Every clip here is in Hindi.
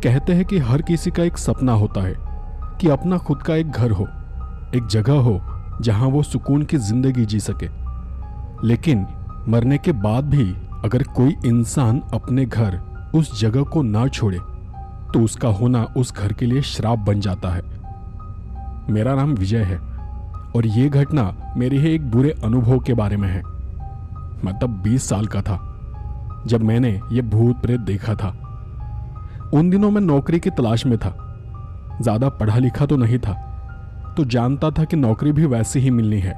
कहते हैं कि हर किसी का एक सपना होता है कि अपना खुद का एक घर हो, एक जगह हो जहां वो सुकून की जिंदगी जी सके। लेकिन मरने के बाद भी अगर कोई इंसान अपने घर, उस जगह को ना छोड़े तो उसका होना उस घर के लिए श्राप बन जाता है। मेरा नाम विजय है और ये घटना मेरे ही एक बुरे अनुभव के बारे में है। मैं तब 20 साल का था जब मैंने ये भूत प्रेत देखा था। उन दिनों मैं नौकरी की तलाश में था। ज्यादा पढ़ा लिखा तो नहीं था, तो जानता था कि नौकरी भी वैसे ही मिलनी है।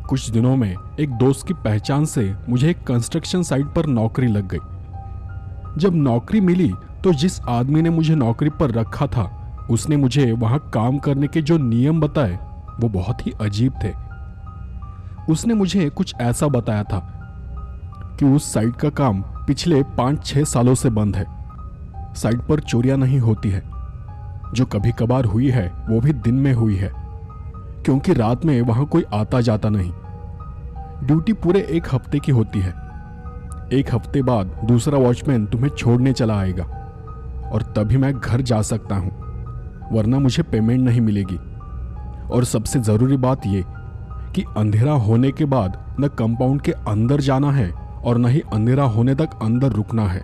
कुछ दिनों में एक दोस्त की पहचान से मुझे एक कंस्ट्रक्शन साइट पर नौकरी लग गई। जब नौकरी मिली तो जिस आदमी ने मुझे नौकरी पर रखा था उसने मुझे वहां काम करने के जो नियम बताए वो बहुत ही अजीब थे। उसने मुझे कुछ ऐसा बताया था कि उस साइट का काम पिछले 5-6 सालों से बंद है। साइट पर चोरियां नहीं होती है, जो कभी कभार हुई है वो भी दिन में हुई है, क्योंकि रात में वहां कोई आता जाता नहीं। ड्यूटी पूरे 1 हफ्ते की होती है। 1 हफ्ते बाद दूसरा वॉचमैन तुम्हें छोड़ने चला आएगा और तभी मैं घर जा सकता हूं, वरना मुझे पेमेंट नहीं मिलेगी। और सबसे जरूरी बात यह कि अंधेरा होने के बाद न कंपाउंड के अंदर जाना है और न ही अंधेरा होने तक अंदर रुकना है,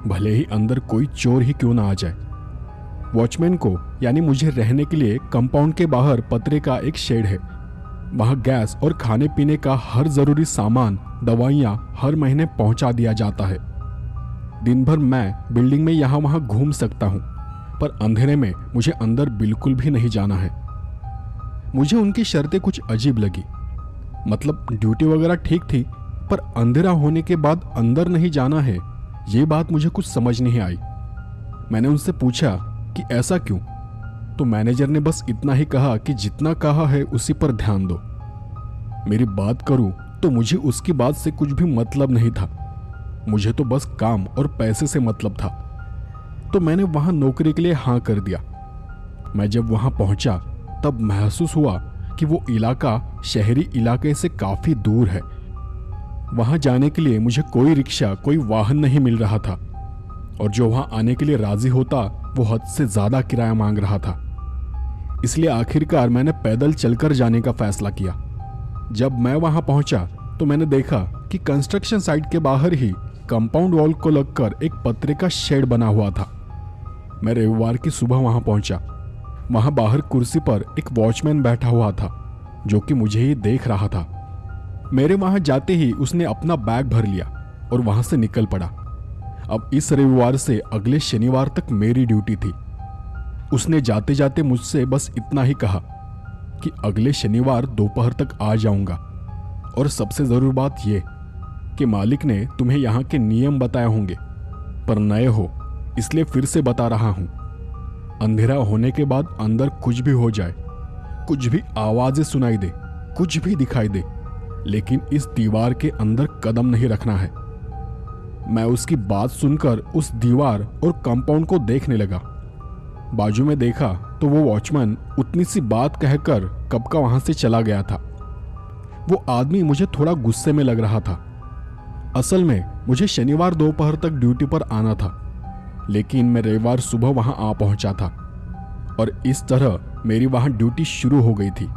भले ही अंदर कोई चोर ही क्यों ना आ जाए। वॉचमैन को यानी मुझे रहने के लिए कंपाउंड के बाहर पतरे का एक शेड है। वहां गैस और खाने पीने का हर जरूरी सामान, दवाइयां हर महीने पहुंचा दिया जाता है। दिन भर मैं बिल्डिंग में यहां वहां घूम सकता हूं, पर अंधेरे में मुझे अंदर बिल्कुल भी नहीं जाना है। मुझे उनकी शर्तें कुछ अजीब लगी। मतलब ड्यूटी वगैरह ठीक थी, पर अंधेरा होने के बाद अंदर नहीं जाना है, ये बात मुझे कुछ समझ नहीं आई। मैंने उनसे पूछा कि ऐसा क्यों, तो मैनेजर ने बस इतना ही कहा कि जितना कहा है उसी पर ध्यान दो। मेरी बात करूं तो मुझे उसकी बात से कुछ भी मतलब नहीं था। मुझे तो बस काम और पैसे से मतलब था, तो मैंने वहां नौकरी के लिए हाँ कर दिया। मैं जब वहां पहुंचा तब महसूस हुआ कि वो इलाका शहरी इलाके से काफी दूर है। वहां जाने के लिए मुझे कोई रिक्शा, कोई वाहन नहीं मिल रहा था, और जो वहां आने के लिए राजी होता वो हद से ज्यादा किराया मांग रहा था। इसलिए आखिरकार मैंने पैदल चलकर जाने का फैसला किया। जब मैं वहां पहुंचा तो मैंने देखा कि कंस्ट्रक्शन साइट के बाहर ही कंपाउंड वॉल को लगकर एक पतरे का शेड बना हुआ था। मैं रविवार की सुबह वहां पहुंचा। वहां बाहर कुर्सी पर एक वॉचमैन बैठा हुआ था जो कि मुझे ही देख रहा था। मेरे वहां जाते ही उसने अपना बैग भर लिया और वहां से निकल पड़ा। अब इस रविवार से अगले शनिवार तक मेरी ड्यूटी थी। उसने जाते जाते मुझसे बस इतना ही कहा कि अगले शनिवार दोपहर तक आ जाऊंगा, और सबसे जरूरी बात यह कि मालिक ने तुम्हें यहाँ के नियम बताए होंगे, पर नए हो इसलिए फिर से बता रहा हूं। अंधेरा होने के बाद अंदर कुछ भी हो जाए, कुछ भी आवाजें सुनाई दे, कुछ भी दिखाई दे, लेकिन इस दीवार के अंदर कदम नहीं रखना है। मैं उसकी बात सुनकर उस दीवार और कंपाउंड को देखने लगा। बाजू में देखा तो वो वॉचमैन उतनी सी बात कहकर कब का वहां से चला गया था। वो आदमी मुझे थोड़ा गुस्से में लग रहा था। असल में मुझे शनिवार दोपहर तक ड्यूटी पर आना था, लेकिन मैं रविवार सुबह वहां आ पहुंचा था और इस तरह मेरी वहां ड्यूटी शुरू हो गई थी।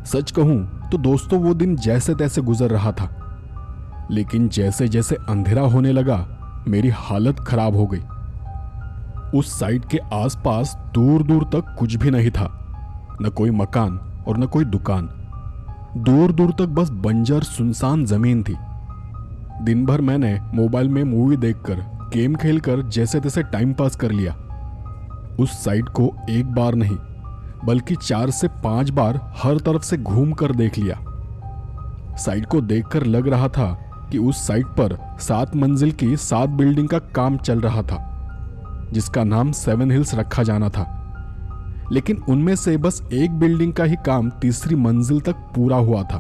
सच कहूं तो दोस्तों वो दिन जैसे तैसे गुजर रहा था, लेकिन जैसे जैसे अंधेरा होने लगा मेरी हालत खराब हो गई। उस साइट के आसपास दूर दूर तक कुछ भी नहीं था, न कोई मकान और न कोई दुकान। दूर दूर तक बस बंजर सुनसान जमीन थी। दिन भर मैंने मोबाइल में मूवी देखकर, गेम खेलकर जैसे तैसे टाइम पास कर लिया। उस साइट को एक बार नहीं बल्कि 4 से 5 बार हर तरफ से घूम कर देख लिया। साइट को देखकर लग रहा था कि उस साइट पर 7 मंजिल की 7 बिल्डिंग का काम चल रहा था, जिसका नाम 7 हिल्स रखा जाना था। लेकिन उनमें से बस एक बिल्डिंग का ही काम 3री मंजिल तक पूरा हुआ था।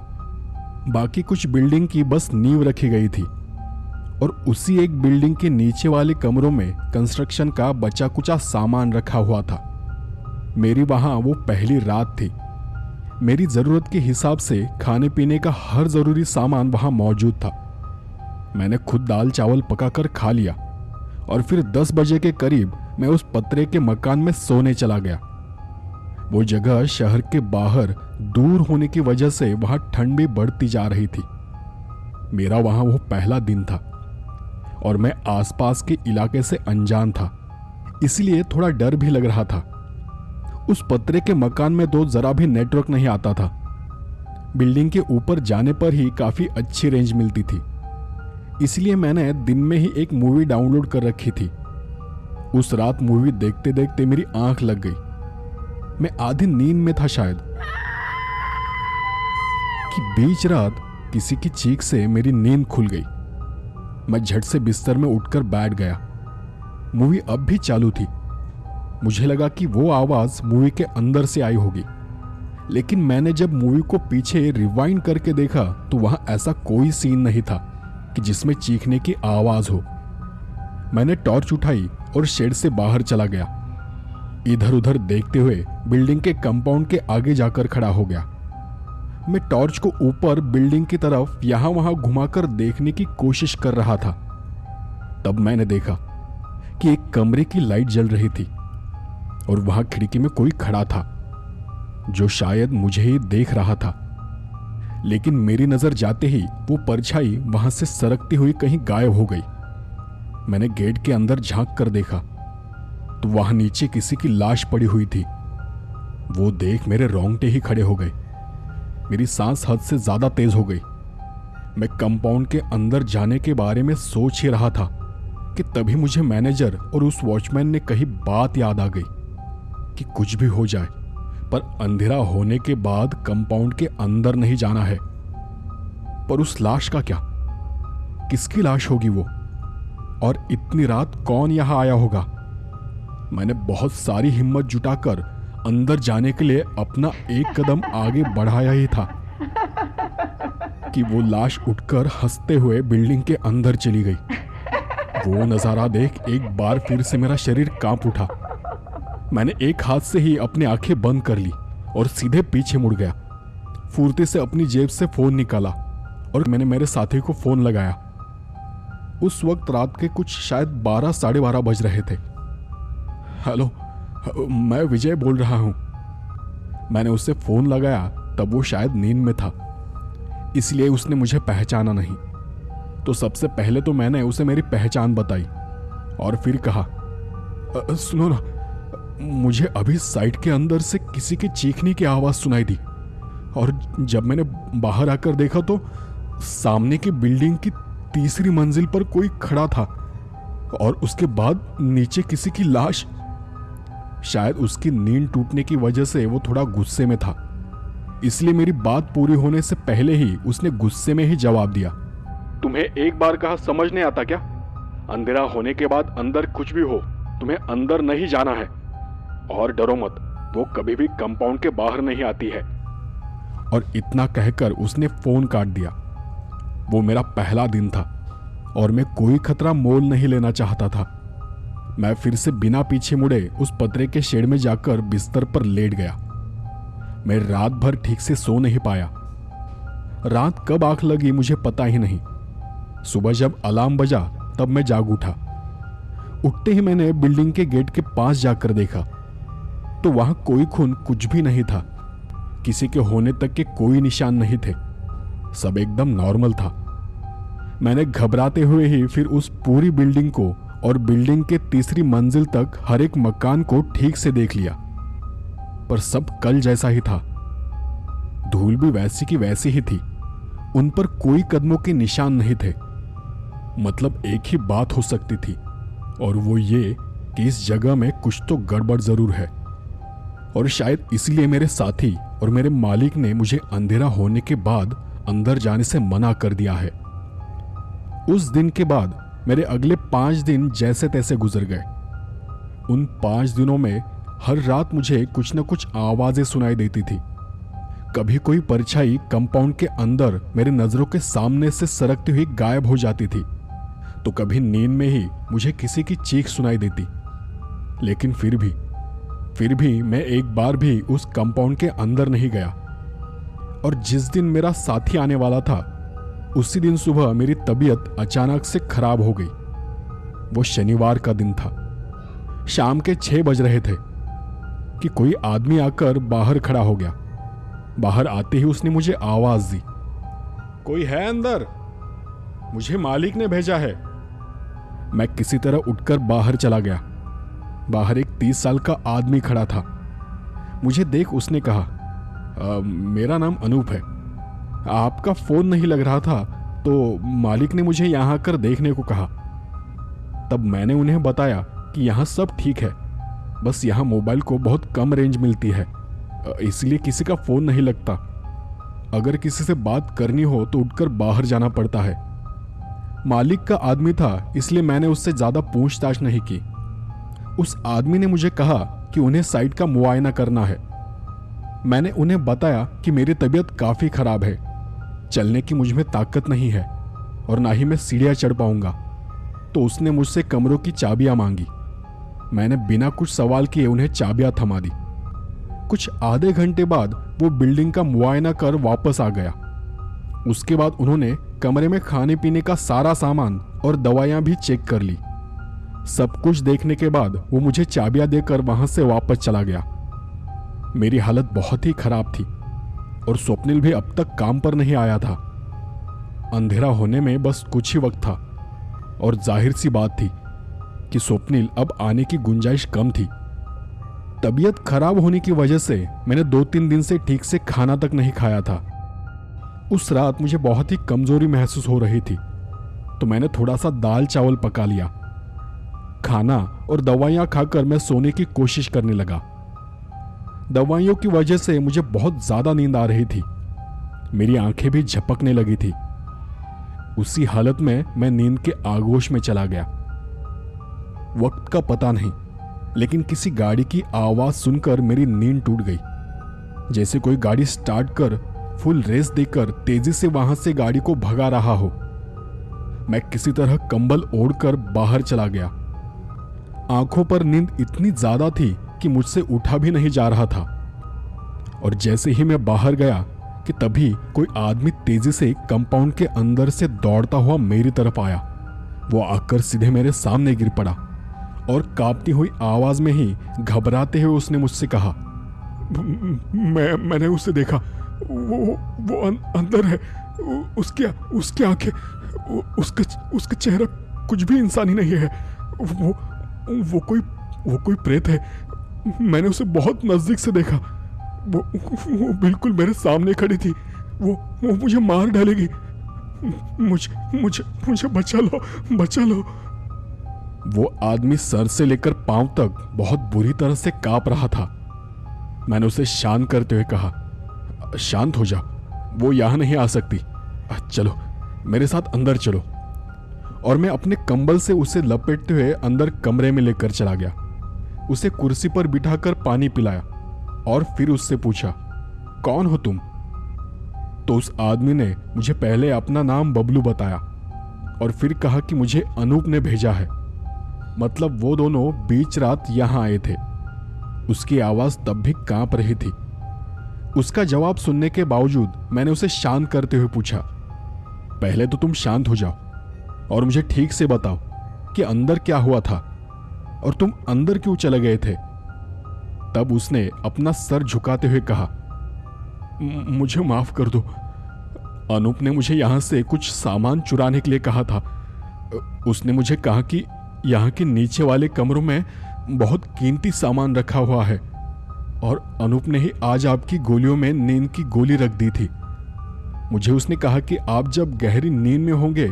बाकी कुछ बिल्डिंग की बस नींव रखी गई थी, और उसी एक बिल्डिंग के नीचे वाले कमरों में कंस्ट्रक्शन का बचा कुचा सामान रखा हुआ था। मेरी वहां वो पहली रात थी। मेरी जरूरत के हिसाब से खाने पीने का हर जरूरी सामान वहां मौजूद था। मैंने खुद दाल चावल पकाकर खा लिया और फिर 10 बजे के करीब मैं उस पतरे के मकान में सोने चला गया। वो जगह शहर के बाहर दूर होने की वजह से वहां ठंड भी बढ़ती जा रही थी। मेरा वहां वो पहला दिन था और मैं आसपास के इलाके से अनजान था, इसलिए थोड़ा डर भी लग रहा था। उस पतरे के मकान में तो जरा भी नेटवर्क नहीं आता था। बिल्डिंग के ऊपर जाने पर ही काफी अच्छी रेंज मिलती थी, इसलिए मैंने दिन में ही एक मूवी डाउनलोड कर रखी थी। उस रात मूवी देखते देखते मेरी आंख लग गई। मैं आधी नींद में था शायद कि बीच रात किसी की चीख से मेरी नींद खुल गई। मैं झट से बिस्तर में उठकर बैठ गया। मूवी अब भी चालू थी। मुझे लगा कि वो आवाज मूवी के अंदर से आई होगी, लेकिन मैंने जब मूवी को पीछे रिवाइंड करके देखा तो वहां ऐसा कोई सीन नहीं था कि जिसमें चीखने की आवाज हो। मैंने टॉर्च उठाई और शेड से बाहर चला गया। इधर उधर देखते हुए बिल्डिंग के कंपाउंड के आगे जाकर खड़ा हो गया। मैं टॉर्च को ऊपर बिल्डिंग की तरफ यहां वहां घुमाकर देखने की कोशिश कर रहा था। तब मैंने देखा कि एक कमरे की लाइट जल रही थी और वहां खिड़की में कोई खड़ा था जो शायद मुझे ही देख रहा था। लेकिन मेरी नजर जाते ही वो परछाई वहां से सरकती हुई कहीं गायब हो गई। मैंने गेट के अंदर झांक कर देखा तो वहां नीचे किसी की लाश पड़ी हुई थी। वो देख मेरे रोंगटे ही खड़े हो गए। मेरी सांस हद से ज्यादा तेज हो गई। मैं कंपाउंड के अंदर जाने के बारे में सोच ही रहा था कि तभी मुझे मैनेजर और उस वॉचमैन ने कही बात याद आ गई कि कुछ भी हो जाए पर अंधेरा होने के बाद कंपाउंड के अंदर नहीं जाना है। पर उस लाश का क्या? किसकी लाश होगी वो? और इतनी रात कौन यहां आया होगा? मैंने बहुत सारी हिम्मत जुटाकर अंदर जाने के लिए अपना एक कदम आगे बढ़ाया ही था कि वो लाश उठकर हंसते हुए बिल्डिंग के अंदर चली गई। वो नजारा देख एक बार फिर से मेरा शरीर कांप उठा। मैंने एक हाथ से ही अपनी आंखें बंद कर ली और सीधे पीछे मुड़ गया। फुर्ती से अपनी जेब से फोन निकाला और मैंने मेरे साथी को फोन लगाया। उस वक्त रात के कुछ शायद 12 साढ़े 12 बज रहे थे। हेलो, मैं विजय बोल रहा हूं। मैंने उससे फोन लगाया तब वो शायद नींद में था, इसलिए उसने मुझे पहचाना नहीं। तो सबसे पहले तो मैंने उसे मेरी पहचान बताई और फिर कहा, सुनो ना, मुझे अभी साइट के अंदर से किसी की चीखने की आवाज सुनाई दी और जब मैंने बाहर आकर देखा तो सामने की बिल्डिंग की तीसरी मंजिल पर कोई खड़ा था और उसके बाद नीचे किसी की लाश। शायद उसकी नींद टूटने की वजह से वो थोड़ा गुस्से में था, इसलिए मेरी बात पूरी होने से पहले ही उसने गुस्से में ही जवाब दिया, तुम्हें एक बार कहा समझ नहीं आता क्या? अंधेरा होने के बाद अंदर कुछ भी हो, तुम्हें अंदर नहीं जाना है। और डरो मत, वो कभी भी कंपाउंड के बाहर नहीं आती है। और इतना कहकर उसने फोन काट दिया। वो मेरा पहला दिन था और मैं कोई खतरा मोल नहीं लेना चाहता था। मैं फिर से बिना पीछे मुड़े उस पतरे के शेड में जाकर बिस्तर पर लेट गया। मैं रात भर ठीक से सो नहीं पाया। रात कब आंख लगी मुझे पता ही नहीं। सुबह जब अलार्म बजा तब मैं जाग उठा। उठते ही मैंने बिल्डिंग के गेट के पास जाकर देखा तो वहां कोई खून कुछ भी नहीं था। किसी के होने तक के कोई निशान नहीं थे। सब एकदम नॉर्मल था। मैंने घबराते हुए ही फिर उस पूरी बिल्डिंग को और बिल्डिंग के तीसरी मंजिल तक हर एक मकान को ठीक से देख लिया, पर सब कल जैसा ही था। धूल भी वैसी की वैसी ही थी। उन पर कोई कदमों के निशान नहीं थे। मतलब एक ही बात हो सकती थी और वो ये कि इस जगह में कुछ तो गड़बड़ जरूर है। और शायद इसलिए मेरे साथी और मेरे मालिक ने मुझे अंधेरा होने के बाद अंदर जाने से मना कर दिया है। उस दिन के बाद मेरे अगले 5 दिन जैसे तैसे गुजर गए। उन 5 दिनों में हर रात मुझे कुछ न कुछ आवाजें सुनाई देती थी। कभी कोई परछाई कंपाउंड के अंदर मेरे नजरों के सामने से सरकती हुई गायब हो जाती थी, तो कभी नींद में ही मुझे किसी की चीख सुनाई देती। लेकिन फिर भी मैं एक बार भी उस कंपाउंड के अंदर नहीं गया। और जिस दिन मेरा साथी आने वाला था उसी दिन सुबह मेरी तबीयत अचानक से खराब हो गई। वो शनिवार का दिन था। शाम के 6 बज रहे थे कि कोई आदमी आकर बाहर खड़ा हो गया। बाहर आते ही उसने मुझे आवाज दी, कोई है अंदर? मुझे मालिक ने भेजा है। मैं किसी तरह उठकर बाहर चला गया। बाहर एक 30 साल का आदमी खड़ा था। मुझे देख उसने कहा, मेरा नाम अनूप है, आपका फोन नहीं लग रहा था तो मालिक ने मुझे यहां आकर देखने को कहा। तब मैंने उन्हें बताया कि यहाँ सब ठीक है, बस यहाँ मोबाइल को बहुत कम रेंज मिलती है, इसलिए किसी का फोन नहीं लगता। अगर किसी से बात करनी हो तो उठकर बाहर जाना पड़ता है। मालिक का आदमी था, इसलिए मैंने उससे ज्यादा पूछताछ नहीं की। उस आदमी ने मुझे कहा कि उन्हें साइट का मुआयना करना है। मैंने उन्हें बताया कि मेरी तबीयत काफी खराब है, चलने की मुझ में ताकत नहीं है और ना ही मैं सीढ़ियां चढ़ पाऊंगा। तो उसने मुझसे कमरों की चाबियां मांगी। मैंने बिना कुछ सवाल किए उन्हें चाबियां थमा दी। कुछ आधे घंटे बाद वो बिल्डिंग का मुआयना कर वापस आ गया। उसके बाद उन्होंने कमरे में खाने पीने का सारा सामान और दवाइयां भी चेक कर ली। सब कुछ देखने के बाद वो मुझे चाबियां देकर वहां से वापस चला गया। मेरी हालत बहुत ही खराब थी और स्वप्निल भी अब तक काम पर नहीं आया था। अंधेरा होने में बस कुछ ही वक्त था और जाहिर सी बात थी कि स्वप्निल अब आने की गुंजाइश कम थी। तबीयत खराब होने की वजह से मैंने 2-3 दिन से ठीक से खाना तक नहीं खाया था। उस रात मुझे बहुत ही कमजोरी महसूस हो रही थी, तो मैंने थोड़ा सा दाल चावल पका लिया। खाना और दवाइयां खाकर मैं सोने की कोशिश करने लगा। दवाइयों की वजह से मुझे बहुत ज्यादा नींद आ रही थी। मेरी आंखें भी झपकने लगी थी। उसी हालत में मैं नींद के आगोश में चला गया। वक्त का पता नहीं, लेकिन किसी गाड़ी की आवाज सुनकर मेरी नींद टूट गई। जैसे कोई गाड़ी स्टार्ट कर फुल रेस देकर तेजी से वहां से गाड़ी को भगा रहा हो। मैं किसी तरह कंबल ओढ़कर बाहर चला गया। आंखों पर नींद इतनी ज्यादा थी कि मुझसे उठा भी नहीं जा रहा था। और जैसे ही मैं बाहर गया कि तभी कोई आदमी तेजी से कंपाउंड के अंदर से दौड़ता हुआ मेरी तरफ आया। वो आकर सीधे मेरे सामने गिर पड़ा और कांपती हुई आवाज में ही घबराते हुए उसने मुझसे कहा, मैंने उसे देखा, वो अंदर है, उसकी आंखें, उसका चेहरा कुछ भी इंसानी नहीं है। वो कोई प्रेत है। मैंने उसे बहुत नजदीक से देखा। वो बिल्कुल मेरे सामने खड़ी थी। वो मुझे मार डालेगी। मुझे बचा लो। वो आदमी सर से लेकर पांव तक बहुत बुरी तरह से कांप रहा था। मैंने उसे शांत करते हुए कहा, शांत हो जाओ, वो यहां नहीं आ सकती। चलो मेरे साथ अंदर चलो। और मैं अपने कंबल से उसे लपेटते हुए अंदर कमरे में लेकर चला गया। उसे कुर्सी पर बिठाकर पानी पिलाया और फिर उससे पूछा, कौन हो तुम? तो उस आदमी ने मुझे पहले अपना नाम बबलू बताया और फिर कहा कि मुझे अनूप ने भेजा है। मतलब वो दोनों बीच रात यहां आए थे। उसकी आवाज तब भी कांप रही थी। उसका जवाब सुनने के बावजूद मैंने उसे शांत करते हुए पूछा, पहले तो तुम शांत हो जाओ और मुझे ठीक से बताओ कि अंदर क्या हुआ था और तुम अंदर क्यों चले गए थे? तब उसने अपना सर झुकाते हुए कहा, मुझे माफ कर दो। अनूप ने मुझे यहां से कुछ सामान चुराने के लिए कहा था। उसने मुझे कहा कि यहां के नीचे वाले कमरों में बहुत कीमती सामान रखा हुआ है और अनूप ने ही आज आपकी गोलियों में नींद की गोली रख दी थी। मुझे उसने कहा कि आप जब गहरी नींद में होंगे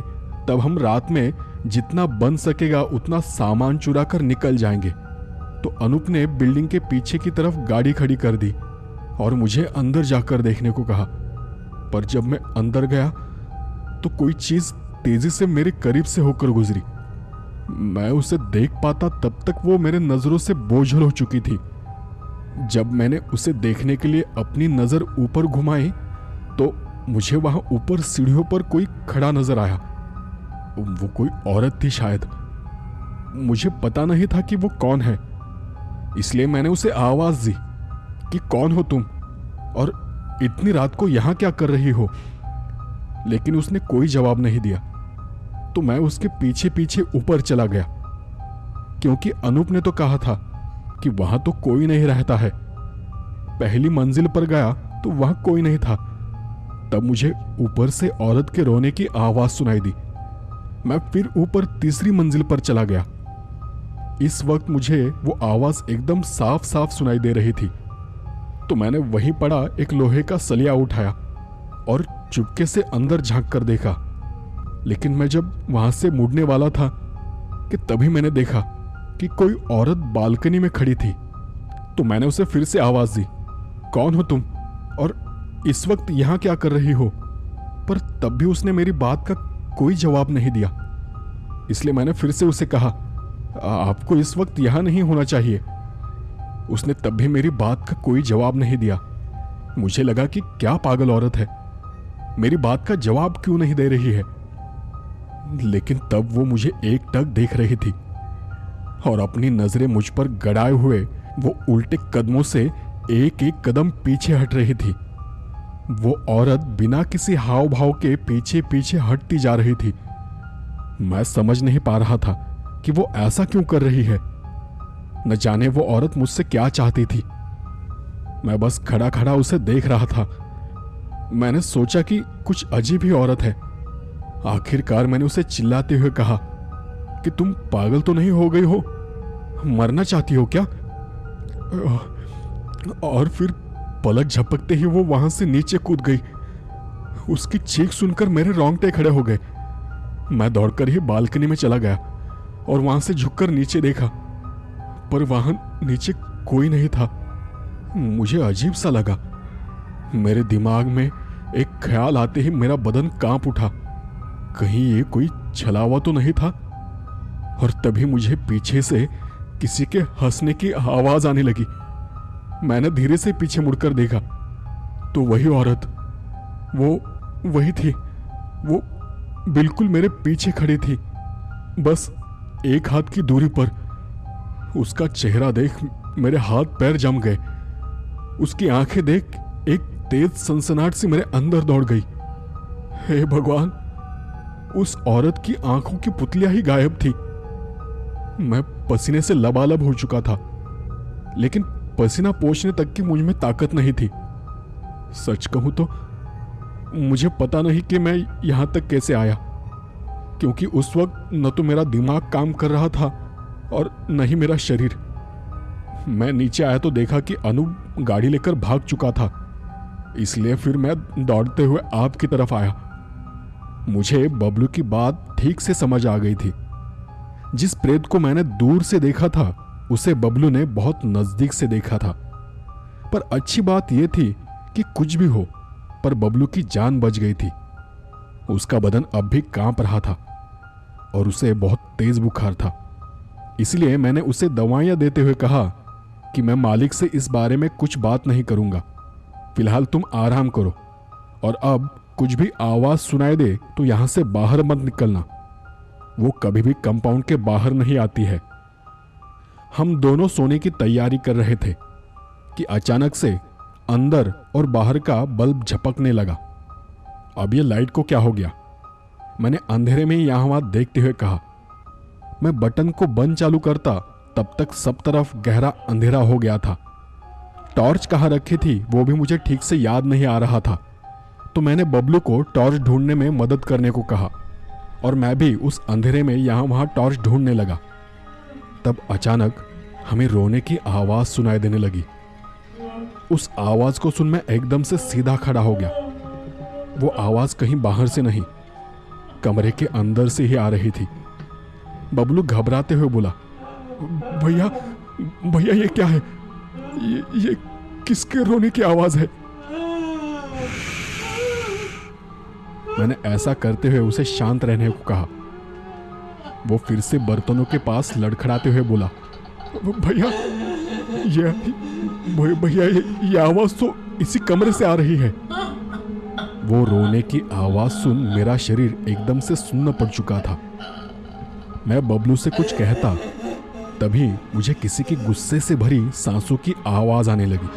तब हम रात में जितना बन सकेगा उतना सामान चुरा कर निकल जाएंगे। तो अनूप ने बिल्डिंग के पीछे की तरफ गाड़ी खड़ी कर दी और मुझे अंदर जाकर देखने को कहा। पर जब मैं अंदर गया तो कोई चीज तेजी से मेरे करीब से होकर गुजरी। मैं उसे देख पाता तब तक वो मेरे नजरों से बोझल हो चुकी थी। जब मैंने उसे देखने के लिए अपनी नजर ऊपर घुमाई तो मुझे वहां ऊपर सीढ़ियों पर कोई खड़ा नजर आया। वो कोई औरत थी शायद। मुझे पता नहीं था कि वो कौन है, इसलिए मैंने उसे आवाज दी कि कौन हो तुम और इतनी रात को यहां क्या कर रही हो? लेकिन उसने कोई जवाब नहीं दिया। तो मैं उसके पीछे पीछे ऊपर चला गया क्योंकि अनूप ने तो कहा था कि वहां तो कोई नहीं रहता है। पहली मंजिल पर गया तो वहां कोई नहीं था। तब मुझे ऊपर से औरत के रोने की आवाज सुनाई दी। मैं फिर ऊपर तीसरी मंजिल पर चला गया। इस वक्त मुझे वो आवाज एकदम साफ साफ सुनाई दे रही थी। तो मैंने वहीं पड़ा एक लोहे का सलिया उठाया और चुपके से अंदर झांक कर देखा। लेकिन मैं जब वहां से मुड़ने वाला था कि तभी मैंने देखा कि कोई औरत बालकनी में खड़ी थी। तो मैंने उसे फिर से आवाज दी, कौन हो तुम और इस वक्त यहां क्या कर रही हो? पर तब भी उसने मेरी बात का कोई जवाब नहीं दिया। इसलिए मैंने फिर से उसे कहा, आपको इस वक्त यहां नहीं होना चाहिए। उसने तब भी मेरी बात का कोई जवाब नहीं दिया। मुझे लगा कि क्या पागल औरत है, मेरी बात का जवाब क्यों नहीं दे रही है। लेकिन तब वो मुझे एकटक देख रही थी और अपनी नजरें मुझ पर गड़ाए हुए वो उल्टे कदमों से एक एक कदम पीछे हट रही थी। वो औरत बिना किसी हाव भाव के पीछे पीछे हटती जा रही थी। मैं समझ नहीं पा रहा था कि वो ऐसा क्यों कर रही है। न जाने वो औरत मुझसे क्या चाहती थी। मैं बस खड़ा खड़ा उसे देख रहा था। मैंने सोचा कि कुछ अजीब ही औरत है। आखिरकार मैंने उसे चिल्लाते हुए कहा कि तुम पागल तो नहीं हो गई हो, मरना चाहती हो क्या? और फिर पलक झपकते ही वो वहां से नीचे कूद गई। उसकी चीख सुनकर मेरे रोंगटे खड़े हो गए। मैं दौड़कर ही बालकनी में चला गया और वहां से झुककर नीचे देखा, पर वहां नीचे कोई नहीं था। मुझे अजीब सा लगा। मेरे दिमाग में एक ख्याल आते ही मेरा बदन कांप उठा, कहीं ये कोई छलावा तो नहीं था। और तभी मुझे पीछे से किसी के हंसने की आवाज आने लगी। मैंने धीरे से पीछे मुड़कर देखा तो वही औरत, वो वही थी। वो बिल्कुल मेरे पीछे खड़ी थी, बस एक हाथ की दूरी पर। उसका चेहरा देख मेरे हाथ पैर जम गए। उसकी आंखें देख एक तेज सनसनाहट से मेरे अंदर दौड़ गई। हे भगवान, उस औरत की आंखों की पुतलियां ही गायब थी। मैं पसीने से लबालब हो चुका था, लेकिन पसीना पोंछने तक की मुझ में ताकत नहीं थी। सच कहूं तो मुझे पता नहीं कि मैं यहां तक कैसे आया, क्योंकि उस वक्त न तो मेरा दिमाग काम कर रहा था और न ही मेरा शरीर। मैं नीचे आया तो देखा कि अनूप गाड़ी लेकर भाग चुका था, इसलिए फिर मैं दौड़ते हुए आपकी तरफ आया। मुझे बबलू की बात ठीक से समझ आ गई थी। जिस प्रेत को मैंने दूर से देखा था उसे बबलू ने बहुत नजदीक से देखा था। पर अच्छी बात यह थी कि कुछ भी हो, पर बबलू की जान बच गई थी। उसका बदन अब भी कांप रहा था और उसे बहुत तेज बुखार था। इसलिए मैंने उसे दवाइयां देते हुए कहा कि मैं मालिक से इस बारे में कुछ बात नहीं करूंगा, फिलहाल तुम आराम करो, और अब कुछ भी आवाज सुनाई दे तो यहां से बाहर मत निकलना। वो कभी भी कंपाउंड के बाहर नहीं आती है। हम दोनों सोने की तैयारी कर रहे थे कि अचानक से अंदर और बाहर का बल्ब झपकने लगा। अब ये लाइट को क्या हो गया? मैंने अंधेरे में यहां वहां देखते हुए कहा। मैं बटन को बंद चालू करता तब तक सब तरफ गहरा अंधेरा हो गया था। टॉर्च कहाँ रखी थी वो भी मुझे ठीक से याद नहीं आ रहा था। तो मैंने बबलू को टॉर्च ढूंढने में मदद करने को कहा और मैं भी उस अंधेरे में यहां वहां टॉर्च ढूंढने लगा। तब अचानक हमें रोने की आवाज सुनाई देने लगी। उस आवाज को सुन मैं एकदम से सीधा खड़ा हो गया। वो आवाज कहीं बाहर से नहीं, कमरे के अंदर से ही आ रही थी। बबलू घबराते हुए बोला, भैया भैया ये क्या है? ये किसके रोने की आवाज है? मैंने ऐसा करते हुए उसे शांत रहने को कहा। वो फिर से बर्तनों के पास लड़खड़ाते हुए बोला, भैया ये आवाज तो इसी कमरे से आ रही है। वो रोने की आवाज सुन मेरा शरीर एकदम से सुन्न पड़ चुका था। मैं बबलू से कुछ कहता तभी मुझे किसी की गुस्से से भरी सांसों की आवाज आने लगी।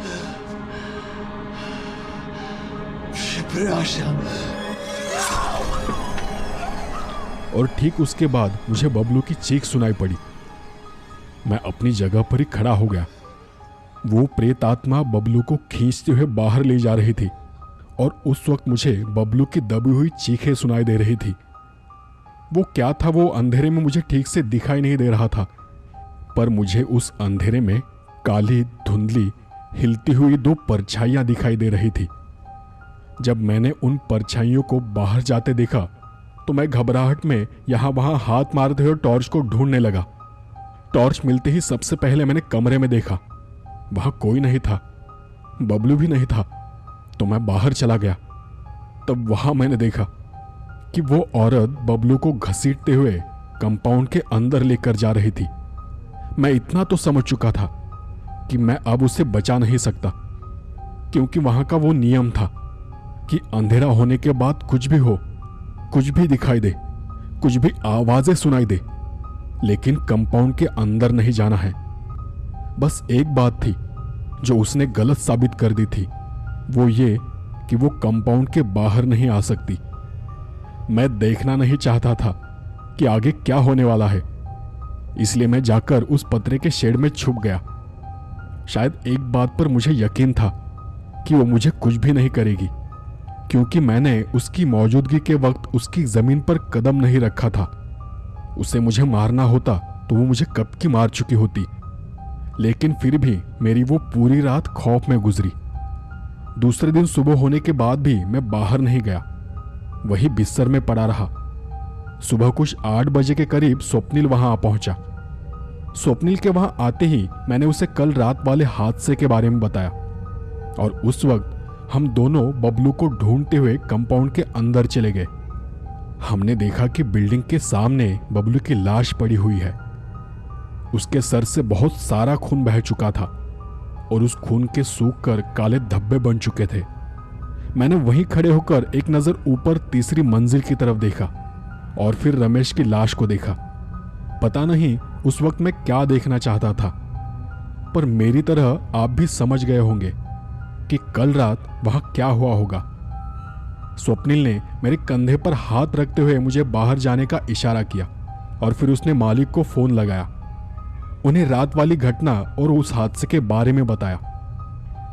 और ठीक उसके बाद मुझे बबलू की चीख सुनाई पड़ी। मैं अपनी जगह पर ही खड़ा हो गया। वो प्रेत आत्मा बबलू को खींचते हुए बाहर ले जा रही थी और उस वक्त मुझे बबलू की दबी हुई चीखें सुनाई दे रही थी। वो क्या था वो अंधेरे में मुझे ठीक से दिखाई नहीं दे रहा था, पर मुझे उस अंधेरे में काली धुंधली हिलती हुई दो परछाइयां दिखाई दे रही थी। जब मैंने उन परछाइयों को बाहर जाते देखा तो मैं घबराहट में यहां वहां हाथ मारते हुए टॉर्च को ढूंढने लगा। टॉर्च मिलते ही सबसे पहले मैंने कमरे में देखा, वहां कोई नहीं था, बबलू भी नहीं था। तो मैं बाहर चला गया। तब वहां मैंने देखा कि वो औरत बबलू को घसीटते हुए कंपाउंड के अंदर लेकर जा रही थी। मैं इतना तो समझ चुका था कि मैं अब उसे बचा नहीं सकता, क्योंकि वहां का वो नियम था कि अंधेरा होने के बाद कुछ भी हो, कुछ भी दिखाई दे, कुछ भी आवाजें सुनाई दे, लेकिन कंपाउंड के अंदर नहीं जाना है। बस एक बात थी जो उसने गलत साबित कर दी थी, वो ये कि वो कंपाउंड के बाहर नहीं आ सकती। मैं देखना नहीं चाहता था कि आगे क्या होने वाला है, इसलिए मैं जाकर उस पतरे के शेड में छुप गया। शायद एक बात पर मुझे यकीन था कि वो मुझे कुछ भी नहीं करेगी, क्योंकि मैंने उसकी मौजूदगी के वक्त उसकी जमीन पर कदम नहीं रखा था। उसे मुझे मारना होता तो वो मुझे कब की मार चुकी होती। लेकिन फिर भी मेरी वो पूरी रात खौफ में गुजरी। दूसरे दिन सुबह होने के बाद भी मैं बाहर नहीं गया, वही बिस्तर में पड़ा रहा। सुबह कुछ 8 बजे के करीब स्वप्निल वहां आ पहुंचा। स्वप्निल के वहां आते ही मैंने उसे कल रात वाले हादसे के बारे में बताया और उस वक्त हम दोनों बबलू को ढूंढते हुए कंपाउंड के अंदर चले गए। हमने देखा कि बिल्डिंग के सामने बबलू की लाश पड़ी हुई है। उसके सर से बहुत सारा खून बह चुका था और उस खून के सूख कर काले धब्बे बन चुके थे। मैंने वहीं खड़े होकर एक नजर ऊपर तीसरी मंजिल की तरफ देखा और फिर रमेश की लाश को देखा। पता नहीं उस वक्त मैं क्या देखना चाहता था, पर मेरी तरह आप भी समझ गए होंगे कि कल रात वहां क्या हुआ होगा। स्वप्निल ने मेरे कंधे पर हाथ रखते हुए मुझे बाहर जाने का इशारा किया और फिर उसने मालिक को फोन लगाया, उन्हें रात वाली घटना और उस हादसे के बारे में बताया।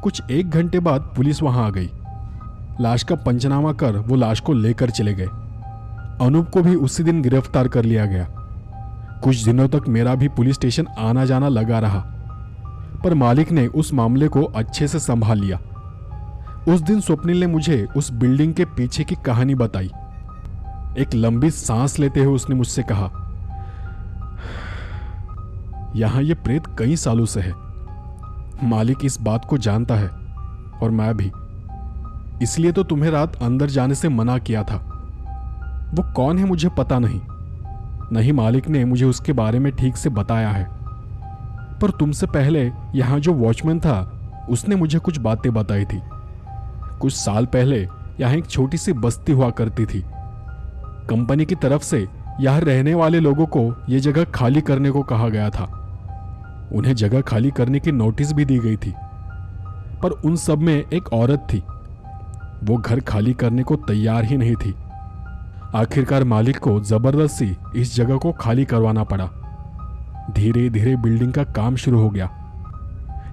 कुछ 1 घंटे बाद पुलिस वहां आ गई। लाश का पंचनामा कर वो लाश को लेकर चले गए। अनूप को भी उसी दिन गिरफ्तार कर लिया गया। कुछ दिनों तक मेरा भी पुलिस स्टेशन आना जाना लगा रहा, पर मालिक ने उस मामले को अच्छे से संभाल लिया। उस दिन स्वप्निल ने मुझे उस बिल्डिंग के पीछे की कहानी बताई। एक लंबी सांस लेते हुए उसने मुझसे कहा, यहां ये प्रेत कई सालों से है। मालिक इस बात को जानता है और मैं भी, इसलिए तो तुम्हें रात अंदर जाने से मना किया था। वो कौन है मुझे पता नहीं, मालिक ने मुझे उसके बारे में ठीक से बताया है, पर तुमसे पहले यहां जो वॉचमैन था उसने मुझे कुछ बातें बताई थी। कुछ साल पहले यहां एक छोटी सी बस्ती हुआ करती थी। कंपनी की तरफ से यहां रहने वाले लोगों को यह जगह खाली करने को कहा गया था। उन्हें जगह खाली करने की नोटिस भी दी गई थी, पर उन सब में एक औरत थी। वो घर खाली करने को तैयार ही नहीं थी। आखिरकार मालिक को जबरदस्ती इस जगह को खाली करवाना पड़ा। धीरे धीरे बिल्डिंग का काम शुरू हो गया,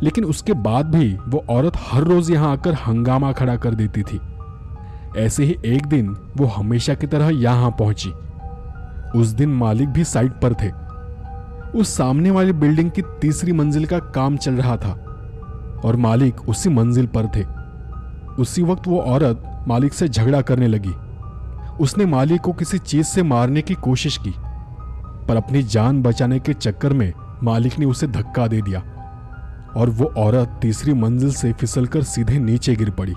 लेकिन उसके बाद भी वो औरत हर रोज यहां आकर हंगामा खड़ा कर देती थी। ऐसे ही एक दिन वो हमेशा की तरह यहां पहुंची। उस दिन मालिक भी साइट पर थे। उस सामने वाली बिल्डिंग की तीसरी मंजिल का काम चल रहा था और मालिक उसी मंजिल पर थे। उसी वक्त वो औरत मालिक से झगड़ा करने लगी। उसने मालिक को किसी चीज से मारने की कोशिश की, पर अपनी जान बचाने के चक्कर में मालिक ने उसे धक्का दे दिया और वो औरत तीसरी मंजिल से फिसलकर सीधे नीचे गिर पड़ी।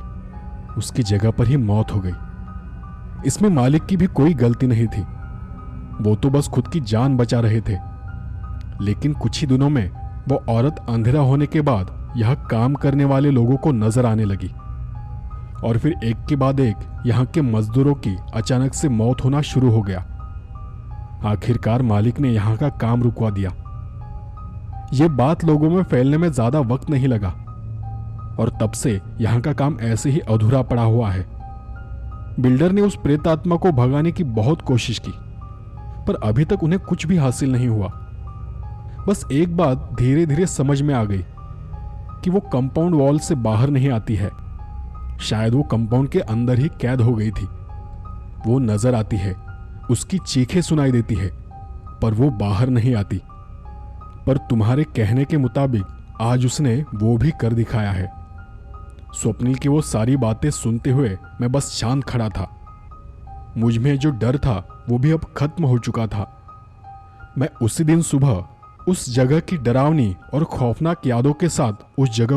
उसकी जगह पर ही मौत हो गई। इसमें मालिक की भी कोई गलती नहीं थी, वो तो बस खुद की जान बचा रहे थे। लेकिन कुछ ही दिनों में वो औरत अंधेरा होने के बाद यह काम करने वाले लोगों को नजर आने लगी और फिर एक के बाद एक यहां के मजदूरों की अचानक से मौत होना शुरू हो गया। आखिरकार मालिक ने यहां का काम रुकवा दिया। यह बात लोगों में फैलने में ज्यादा वक्त नहीं लगा और तब से यहां का काम ऐसे ही अधूरा पड़ा हुआ है। बिल्डर ने उस प्रेतात्मा को भगाने की बहुत कोशिश की, पर अभी तक उन्हें कुछ भी हासिल नहीं हुआ। बस एक बात धीरे धीरे समझ में आ गई कि वो कंपाउंड वॉल से बाहर नहीं आती है। शायद वो कंपाउंड के अंदर ही कैद हो गई थी। वो नजर आती है, उसकी चीखें सुनाई देती है, पर वो बाहर नहीं आती। पर तुम्हारे कहने के मुताबिक आज उसने वो भी कर दिखाया है। स्वप्निल की वो सारी बातें सुनते हुए मैं बस शांत खड़ा था। मुझ में जो डर था वो भी अब खत्म हो चुका था। मैं उसी दिन सुबह उस जगह की डरावनी और खौफनाक यादों के साथ उस जगह